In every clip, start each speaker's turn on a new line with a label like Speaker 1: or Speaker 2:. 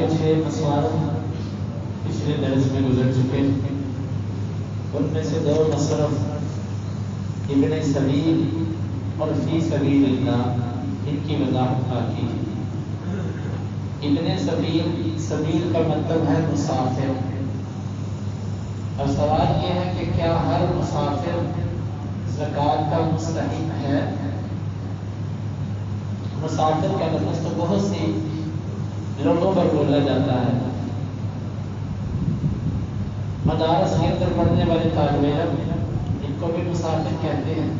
Speaker 1: کے 6 مسائل پچھلے درس میں گزر چکے، ان میں سے 2 مصرف ابن سبیل اور فی سبیل اللہ، ان کی وضاحت باقی ہے۔ ابن سبیل کا مطلب ہے مسافر، اور سوال یہ ہے کہ کیا ہر مسافر زکوٰۃ کا مستحق ہے؟ مسافر کا لفظ تو بہت سی لوگوں پر بولا جاتا ہے۔ مدارس کے اندر پڑھنے والے طالب علم ان کو بھی مسافر کہتے ہیں،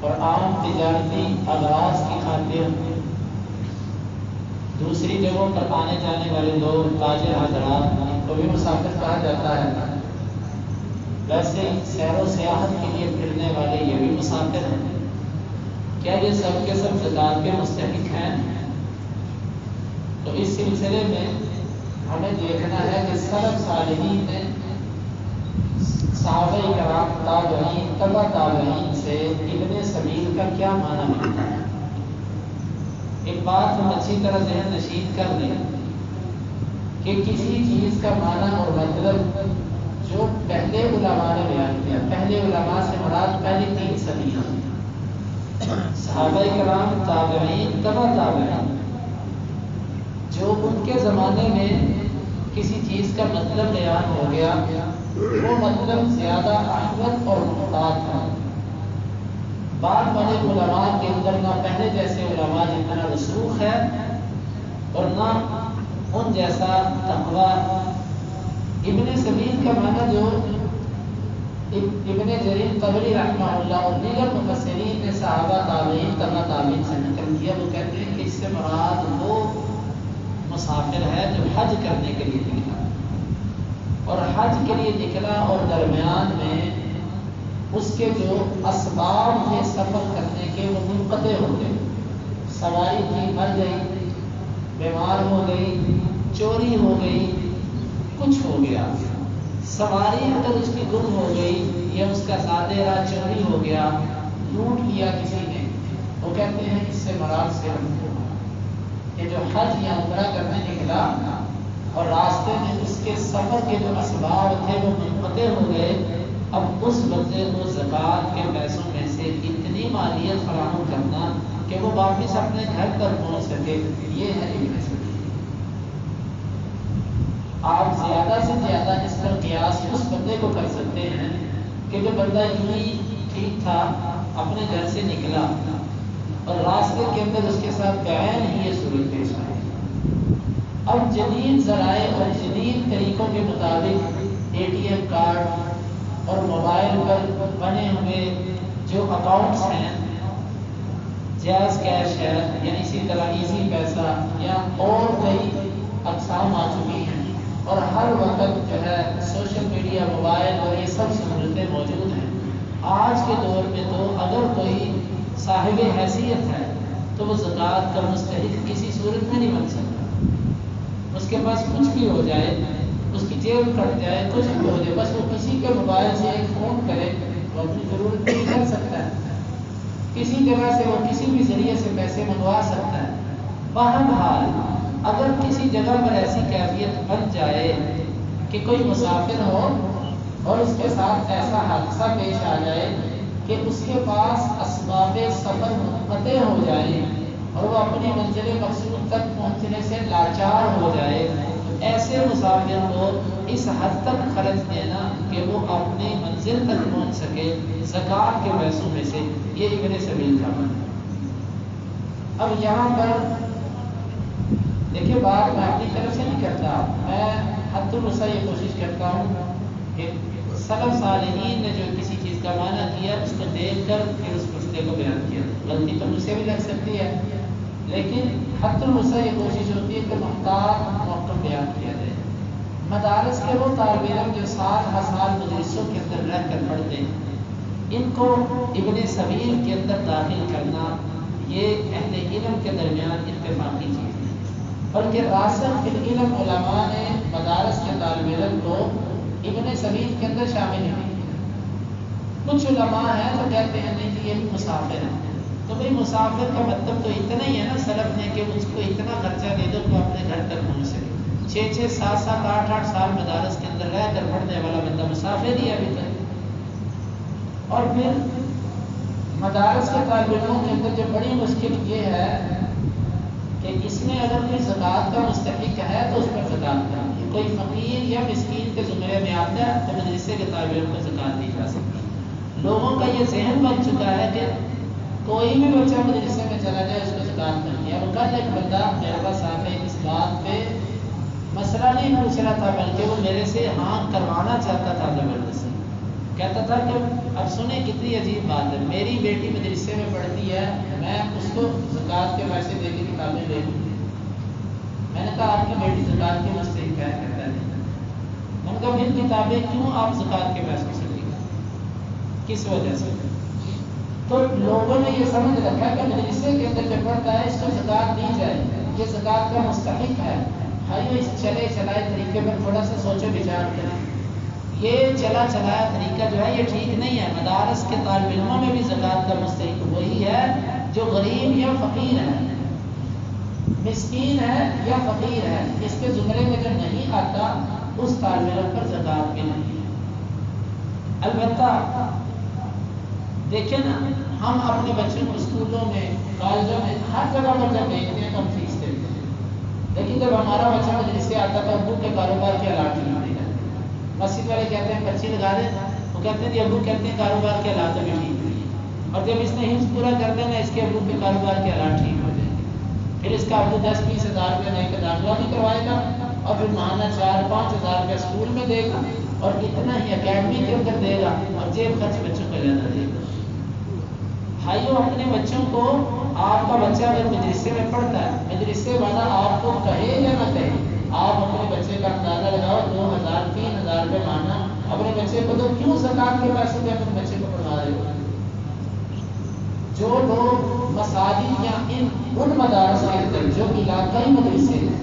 Speaker 1: اور عام تجارتی اغراض کی خاطر دوسری جگہوں پر آنے جانے والے لوگ، تاجر حضرات، ان کو بھی مسافر کہا جاتا ہے۔ ویسے سیر و سیاحت کے لیے پھرنے والے یہ بھی مسافر ہیں۔ کیا یہ سب کے سب زکوٰۃ کے مستحق ہیں؟ تو اس سلسلے میں ہمیں دیکھنا ہے کہ سلف صالحین نے صحابہ کرام، تابعین، تبع تابعین سے ابن سبیل کا کیا معنی ملتا ہے۔ ایک بات ہم اچھی طرح ذہن نشین کر لیں کہ کسی چیز کا معنی اور مطلب جو پہلے علماء نے بیان کیا، پہلے علماء سے مراد پہلی 3 صدیاں، صحابہ کرام، تابعین، تبع تابعین، جو ان کے زمانے میں کسی چیز کا مطلب بیان ہو گیا، وہ مطلب زیادہ احوط اور محتاط تھا۔ بعد والے علماء کے اندر نہ پہلے جیسے علماء جتنا رسوخ ہے اور نہ ان جیسا تقویٰ۔ ابن سبیل کا معنی جو ابن جریر طبری رحمہ اللہ اور دیگر مفسرین نے صحابہ، تابعین، تبع تابعین سے نقل کیا، وہ کہتے ہیں کہ اس سے مراد وہ مسافر ہے جو حج کرنے کے لیے نکلا، اور حج کے لیے نکلا اور درمیان میں اس کے جو اسباب تھے سفر کرنے کے وہ منقطع ہو گئے۔ سواری تھی، مر گئی، بیمار ہو گئی، چوری ہو گئی، کچھ ہو گیا، سواری اگر اس کی گم ہو گئی یا اس کا سادے راہ چوری ہو گیا، لوٹ کیا کسی نے، وہ کہتے ہیں اس سے مراد سے کہ جو حج یا عمرہ کرنے نکلا اور راستے میں اس کے سفر کے جو اسباب تھے وہ منقطع ہو گئے، اب اس بندے کو زکوٰۃ کے پیسوں میں سے اتنی مالیت فراہم کرنا کہ وہ واپس اپنے گھر پر پہنچ سکے، یہ ہے ابن سبیل۔ آپ زیادہ سے زیادہ اس پر قیاس اس بندے کو کر سکتے ہیں کہ جو بندہ یوں ہی ٹھیک تھا، اپنے گھر سے نکلا اور راستے کے اندر اس کے ساتھ بعین ہی یہ صورت پیش آئی۔ اب جدید ذرائع اور جدید طریقوں کے مطابق ATM کارڈ اور موبائل پر بنے ہوئے جو اکاؤنٹس ہیں، جیز کیش ہے یا اسی طرح ایزی پیسہ یا اور کئی اقسام آ چکی ہیں، اور ہر وقت جو ہے سوشل میڈیا، موبائل اور یہ سب سہولتیں موجود ہیں۔ آج کے دور میں تو اگر کوئی صاحب حیثیت ہے تو وہ زکوٰۃ کا مستحق کسی صورت میں نہیں بن سکتا۔ اس کے پاس کچھ بھی ہو جائے، اس کی جیب کٹ جائے، کچھ بھی ہو جائے، بس وہ کسی کے موبائل سے ایک فون کرے وہ اپنی ضرورت پوری کر سکتا ہے، کسی جگہ سے وہ کسی بھی ذریعے سے پیسے منگوا سکتا ہے۔ بہرحال اگر کسی جگہ پر ایسی کیفیت بن جائے کہ کوئی مسافر ہو اور اس کے ساتھ ایسا حادثہ پیش آ جائے کہ اس کے پاس اسباب سفر منقطع ہو جائے اور وہ اپنی منزل مقصود تک پہنچنے سے لاچار ہو جائے، تو ایسے مسافر کو اس حد تک خرچ دینا کہ وہ اپنی منزل تک پہنچ سکے زکوٰۃ کے پیسوں میں سے، یہ ابن سبیل کا معنی۔ اب یہاں پر دیکھیے، بات میں اپنی طرف سے نہیں کرتا، میں حد الوسع یہ کوشش کرتا ہوں کہ سلف صالحین نے جو کسی چیز کا معنی کیا اس کو دیکھ کر پھر اس مسئلے کو بیان کیا۔ غلطی تو مجھ سے بھی لگ سکتی ہے، لیکن حد الوسع یہ کوشش ہوتی ہے کہ محتاط موقف بیان کیا جائے۔ مدارس کے وہ طالب علم جو سال ہر سال مدرسوں کے اندر رہ کر پڑھتے ہیں، ان کو ابن سبیل کے اندر داخل کرنا یہ اہل علم کے درمیان اتفاقی چیز ہے، بلکہ راسخ فی العلم علماء نے مدارس کے طالب علم کو ابن سبیل کے اندر شامل نہیں کیا۔ کچھ علماء ہیں جو کہتے ہیں نہیں جی یہ مسافر ہے، تو بھائی مسافر کا مطلب تو اتنا ہی ہے نا سلف نے کہ اس کو اتنا خرچہ دے دو کہ وہ اپنے گھر تک پہنچ سکے. 6 7 8 سال مدارس کے اندر رہ کر پڑھنے والا بندہ مسافر ہی ابھی تک. اور پھر مدارس کے طالب علموں کے اندر جو بڑی مشکل یہ ہے کہ اس میں اگر کوئی زکوٰۃ کا مستحق ہے تو اس پر زکوٰۃ کریں. کوئی فقیر یا مسکین کے زمرے میں آتا ہے تو مدرسے کے طالب علم کو زکوٰۃ دی جا سکتی ہے. لوگوں کا یہ ذہن بن چکا ہے کہ کوئی بھی بچہ مدرسے میں چلا جائے اس کو زکوٰۃ کرنی ہے. اور کل ایک بندہ میرے پاس آ کے اس بات پہ مسئلہ نہیں پوچھ رہا تھا بلکہ وہ میرے سے ہاں کروانا چاہتا تھا زبردستی. کہتا تھا کہ اب سنیں کتنی عجیب بات ہے, میری بیٹی مدرسے میں پڑھتی ہے, میں اس کو زکوٰۃ کے پیسے دے کے کتابیں لے لوں. میں نے کہا آپ کی بیٹی زکوٰۃ کے مستحق ہے. کہتا نہیں. میں نے کہا پھر کتابیں کیوں آپ زکوٰۃ کے پیسوں سے لے گا, کس وجہ سے؟ تو لوگوں نے یہ سمجھ رکھا کہ مدرسے کے اندر جو پڑھتا ہے اس کو زکوٰۃ دی جائے, یہ زکوٰۃ کا مستحق ہے. بھائی اس چلے چلائے طریقے پر تھوڑا سا سوچو بچار کریں. یہ چلا چلایا طریقہ جو ہے یہ ٹھیک نہیں ہے. مدارس کے طالب علموں میں بھی زکوٰۃ کا مستحق وہی ہے جو غریب یا فقیر ہے, مسکین ہے یا فقیر ہے. اس کے زمرے میں جو نہیں آتا اس طالب علم پر زکوٰۃ بھی نہیں ہے. البتہ دیکھیں نا, ہم اپنے بچوں کو اسکولوں میں کالجوں میں ہر جگہ پر جب دیکھتے ہیں تو ہم فیس دیتے ہیں. لیکن جب ہمارا بچہ مدرسے سے آتا تھا ابو کے کاروبار کی الاٹ نہیں ہے. مسجد والے کہتے ہیں پرچی لگا دیں, وہ کہتے ہیں جی ابو کہتے ہیں کاروبار کے الاٹ بھی ٹھیک نہیں ہے. اور جب اس نے حفظ پورا کر دینا اس کے ابو کے کاروبار کے الاٹ ٹھیک ہو جائیں گے. پھر اس کا ابو 10-20 ہزار روپے نہیں کا داخلہ بھی کروائے گا اور پھر ماہانہ 4-5 ہزار روپے اسکول میں دے گا اور اتنا ہی اکیڈمی کے اندر دے گا اور جیب خرچ بچوں کو زیادہ دے گا. بھائیوں اپنے بچوں کو, آپ کا بچہ اگر مدرسے میں پڑھتا ہے, مدرسے والا آپ کو کہے یا نہ کہے, آپ اپنے بچے کا اندازہ لگاؤ 2,000-3,000 روپے ماہانہ اپنے بچے کو, تو کیوں زکوٰۃ کے پیسے پہ اپنے بچے کو پڑھا رہے ہو؟ جو لوگ مساجد یا ان مدارس کے اندر جو علاقائی مدرسے ہیں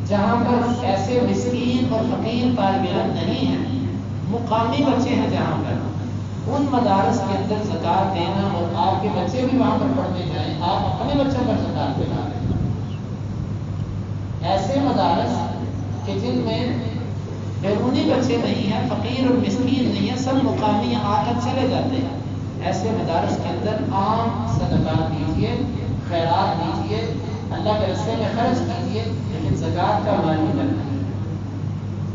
Speaker 1: جہاں پر ایسے مسکین اور فقیر طالب علم نہیں ہیں, مقامی بچے ہیں جہاں پر, ان مدارس کے اندر زکوٰۃ دینا اور آپ کے بچے بھی وہاں پر پڑھنے جائیں, آپ اپنے بچوں پر زکوٰۃ دلا دیں. ایسے مدارس کہ جن میں بیرونی بچے نہیں ہیں, فقیر اور مسکین نہیں ہیں, سب مقامی آ کر چلے جاتے ہیں, ایسے مدارس کے اندر عام صدقات دیجیے, خیرات دیجیے, اللہ کے راستے میں خرچ کیجیے, لیکن زکوٰۃ کا مال نہیں کرنا.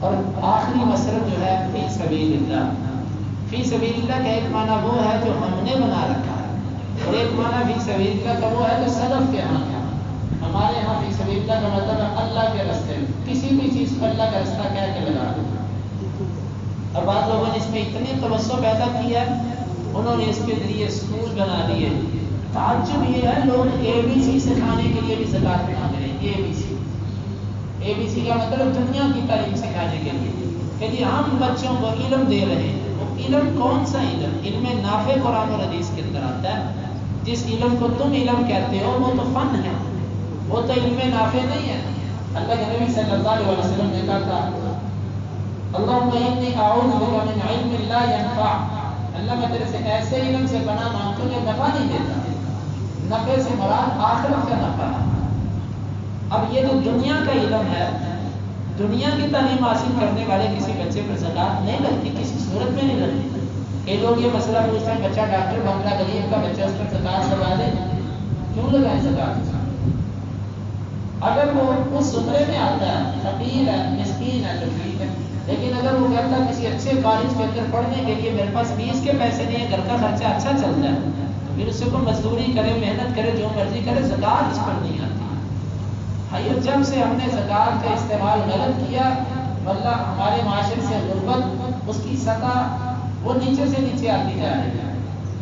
Speaker 1: اور آخری مصرف جو ہے فی سبیل اللہ. فی سبیل اللہ کا ایک معنی وہ ہے جو ہم نے بنا رکھا ہے, اور ایک معنی فی سبیل اللہ کا وہ ہے جو سلف کے ہاں ہے. ہمارے یہاں فی سبیل اللہ کا مطلب ہے اللہ کے راستے میں کسی بھی چیز کو اللہ کا راستہ کہہ کے لگا دو. اور بعض لوگوں نے اس میں اتنی توسع پیدا کی ہے, انہوں نے اس کے ذریعے اسکول بنا لیے. تعجب یہ ہے لوگ ABC سکھانے کے لیے بھی زکوٰۃ مانگ رہے ہیں. ABC کا مطلب دنیا کی تعلیم سکھانے کے لیے کہ جی ہم بچوں کو علم دے رہے ہیں. وہ علم کون سا علم؟ علم نافع قرآن اور حدیث کے اندر آتا ہے. جس علم کو تم علم کہتے ہو وہ تو فن ہے, وہ تو علم نافع نہیں ہے. اللہ کے نبی صلی اللہ علیہ وسلم نے کہا تھا اللہم انی اعوذ بک من علم لا ینفع, اللہ میں تیرے سے ایسے علم سے پناہ مانگتا ہوں جو نفع نہیں دیتا. نفع سے مراد آخرت کا نفع. اب یہ تو دنیا کا علم ہے, دنیا کی تعلیم حاصل کرنے والے کسی بچے پر زکوٰۃ نہیں لگتی, کسی صورت میں نہیں لگتی. کئی لوگ یہ مسئلہ پوچھتے ہیں بچہ ڈاکٹر بن رہا, غریب کا بچہ, اس پر زکوٰۃ لگا دیں. کیوں لگائیں زکوٰۃ؟ اگر وہ اس زمرے میں آتا ہے, فقیر ہے, مسکین ہے تو ٹھیک ہے, لیکن اگر وہ کہتا ہے کسی اچھے کالج کے اندر پڑھنے کے لیے میرے پاس فیس کے پیسے نہیں ہیں, گھر کا خرچہ اچھا چلتا ہے, تو پھر اس سے کوئی مزدوری کرے, محنت کرے, جو مرضی کرے, زکوٰۃ اس پر نہیں آتی. بھائی جب سے ہم نے زکوٰۃ کا استعمال غلط کیا, واللہ ہمارے معاشرے سے غربت اس کی سطح وہ نیچے سے نیچے آتی جا رہی ہے.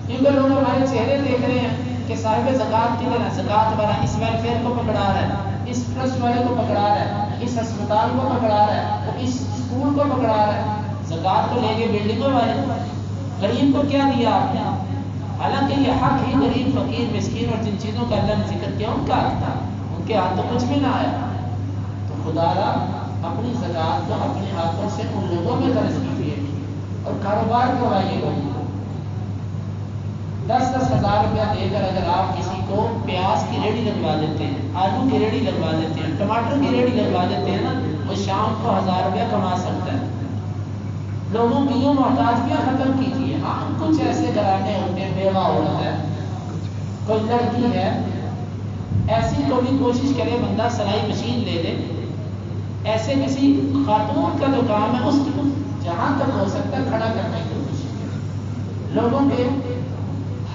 Speaker 1: کیونکہ لوگ ہمارے چہرے دیکھ رہے ہیں کہ صاحب زکوٰۃ کی طرح زکوٰۃ والا اس ویلفیئر کو پکڑا رہا ہے, اس ٹرسٹ والے کو پکڑا رہا ہے, اس ہسپتال کو پکڑا رہا ہے, وہ اس اسکول کو پکڑا رہا ہے. زکوٰۃ کو لے کے بلڈنگوں والے, غریب کو کیا دیا آپ نے؟ حالانکہ یہ حق ہی غریب, فقیر, مسکین اور جن چیزوں کا اللہ نے ذکر کیا ان کا حق تھا, ان کے ہاتھ تو کچھ بھی نہ آیا. تو خدا را اپنی زکوٰۃ کو اپنے ہاتھوں سے ان لوگوں میں خرچ کیجیے اور کاروبار کروائیے. لوگوں کو 10-10 ہزار روپیہ دے کر اگر آپ کسی کو پیاز کی ریڑھی لگوا دیتے ہیں، آلو کی ریڑھی لگوا دیتے ہیں، ٹماٹر کی ریڑھی لگوا دیتے ہیں نا، وہ شام کو 1000 روپیہ کما سکتا ہے۔ لوگوں کی یوں محتاجیاں ختم کیجیے۔ ہاں کچھ ایسے گھرانے ہوتے ہیں، بیوہ عورت ہے، کوئی لڑکی ہے، ایسی کو بھی کوشش کرے بندہ سلائی مشین لے لے، ایسے کسی خاتون کا جو کام ہے اس کو جہاں تک ہو سکتا ہے کھڑا کرنے کی کوشش کرے۔ لوگوں کے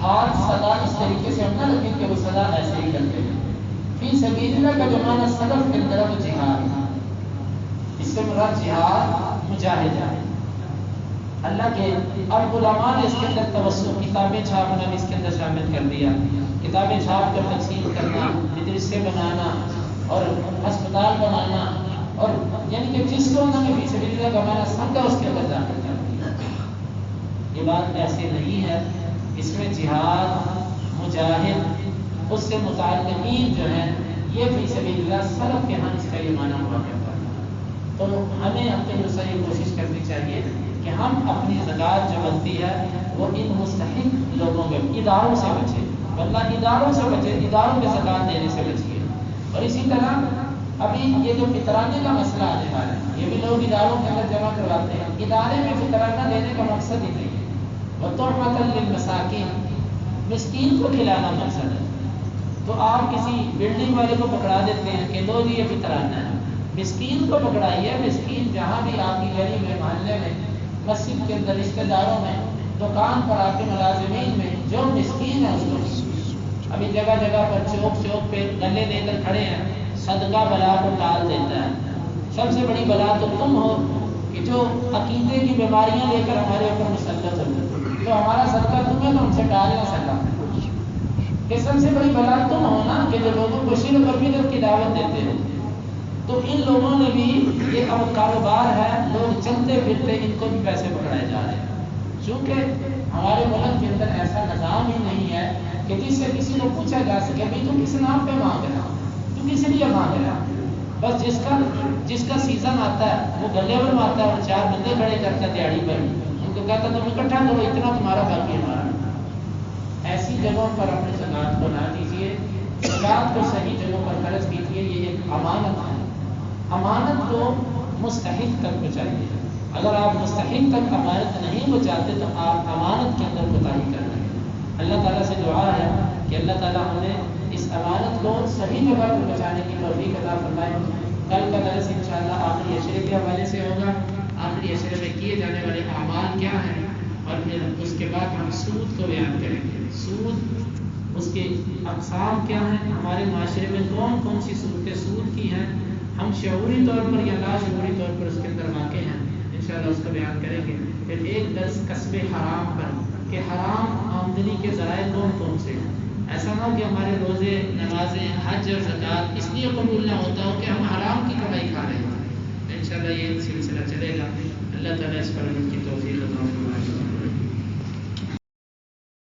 Speaker 1: ہاتھ سدا اس طریقے سے ہم نہ لگیں کہ وہ سدا ایسے ہی کرتے ہیں۔ فی سبیل اللہ کا جو معنی سلف کے اندر وہ جہاد ہے، اس سے مراد جہاد مجاہد ہے۔ اللہ کے اب علماء نے اس کے اندر توسع کتابیں چھاپنا بھی اس کے اندر شامل کر دیا، کتابیں چھاپ کر تقسیم کرنا، مدرسے بنانا اور ہسپتال بنانا، اور یعنی کہ جس کو انہوں نے فی سبیل اللہ کا معنی سمجھا اس کے اندر داخل کر دیا۔ یہ بات ایسے نہیں ہے، اس میں جہاد مجاہد اس سے متعلقین جو ہیں یہ فی سبیل اللہ سلف کے ہاں اس کا یہ معنی ہوا کرتا ہے۔ تو ہمیں اپنے صحیح کوشش کرنی چاہیے کہ ہم اپنی زکوٰۃ جو بنتی ہے وہ ان مستحق لوگوں کے اداروں سے بچے، ورنہ اداروں سے بچے، اداروں میں زکوٰۃ دینے سے بچیے۔ اور اسی طرح ابھی یہ جو فطرانے کا مسئلہ آنے والا ہے، یہ بھی لوگ اداروں کے اندر جمع کرواتے ہیں، ادارے میں فطرانہ دینے کا مقصد ہی نہیں ہے، وَتُحْفَةً لِلْمَسَاكِينِ، مسکین کو کھلانا مقصد ہے۔ تو آپ کسی بلڈنگ والے کو پکڑا دیتے ہیں کہ لو جی یہ فطرانہ ہے، مسکین کو پکڑائیے۔ مسکین جہاں بھی آپ کی گلی میں، محلے میں، مسجد کے اندر، رشتہ داروں میں، دکان پر، آپ کے ملازمین میں جو مسکین ہے اس کو ابھی جگہ جگہ پر چوک چوک پہ گلے لے کر کھڑے ہیں، صدقہ بلا کو ٹال دیتا ہے۔ سب سے بڑی بلا تو تم ہو کہ جو عقیدے کی بیماریاں لے کر ہمارے اوپر مسلط ہو، تو ہمارا صدقہ تمہیں تو ہم سے ٹال نہ سکا۔ کہ سب سے بڑی بلا تم ہو نا کہ جو لوگوں کو شرک اور بدعت کی دعوت دیتے ہو۔ تو ان لوگوں نے بھی یہ اب کاروبار ہے، لوگ چلتے پھرتے ان کو بھی پیسے پکڑائے جا رہے ہیں، چونکہ ہمارے ملک کے اندر ایسا نظام ہی نہیں ہے کہ جس سے کسی کو پوچھا جا سکے بھائی تم کس نام پہ مانگ رہا، تم کس لیے مانگ رہا۔ بس جس کا سیزن آتا ہے وہ گلے پر مارتا ہے اور 4 بندے کھڑے کرتا ہے دیہڑی پر، ان کو کہتا تم اکٹھا کرو، اتنا تمہارا باقی ہمارا۔ ایسی جگہوں پر اپنی زکوٰۃ کو نہ دیجیے، زکوٰۃ کو صحیح جگہوں پر خرچ کیجیے۔ یہ ایک امانت ہے، امانت کو مستحق تک پہنچائیے۔ اگر آپ مستحق تک امانت نہیں پہنچاتے تو آپ امانت کے اندر کوتاہی کر رہے ہیں۔ اللہ تعالیٰ سے دعا ہے کہ اللہ تعالیٰ ہمیں اس امانت کو صحیح جگہ پر پہنچانے کی توفیق عطا فرمائے۔ کل کا درس انشاءاللہ آخری عشرے کے حوالے سے ہوگا، آخری عشرے میں کیے جانے والے اعمال کیا ہیں، اور پھر اس کے بعد ہم سود کو بیان کریں گے۔ سود، اس کے اقسام کیا ہیں، ہمارے معاشرے میں کون کون سی صورتیں سود کی ہیں، ہم شعوری طور پر یا لاشعوری طور پر اس کے اندر واقع ہیں، انشاءاللہ اس کا بیان کریں گے۔ پھر ایک درس کسب حرام پر کہ حرام آمدنی کے ذرائع کون کون سے ہیں۔ ایسا نہ ہو کہ ہمارے روزے، نمازیں، حج اور زکوٰۃ اس لیے قبول نہ ہوتا ہو کہ ہم حرام کی کمائی کھا رہے ہیں۔ انشاءاللہ یہ سلسلہ چلے گا۔ اللہ تعالیٰ اس پر ان کی توفیق عطا فرمائے۔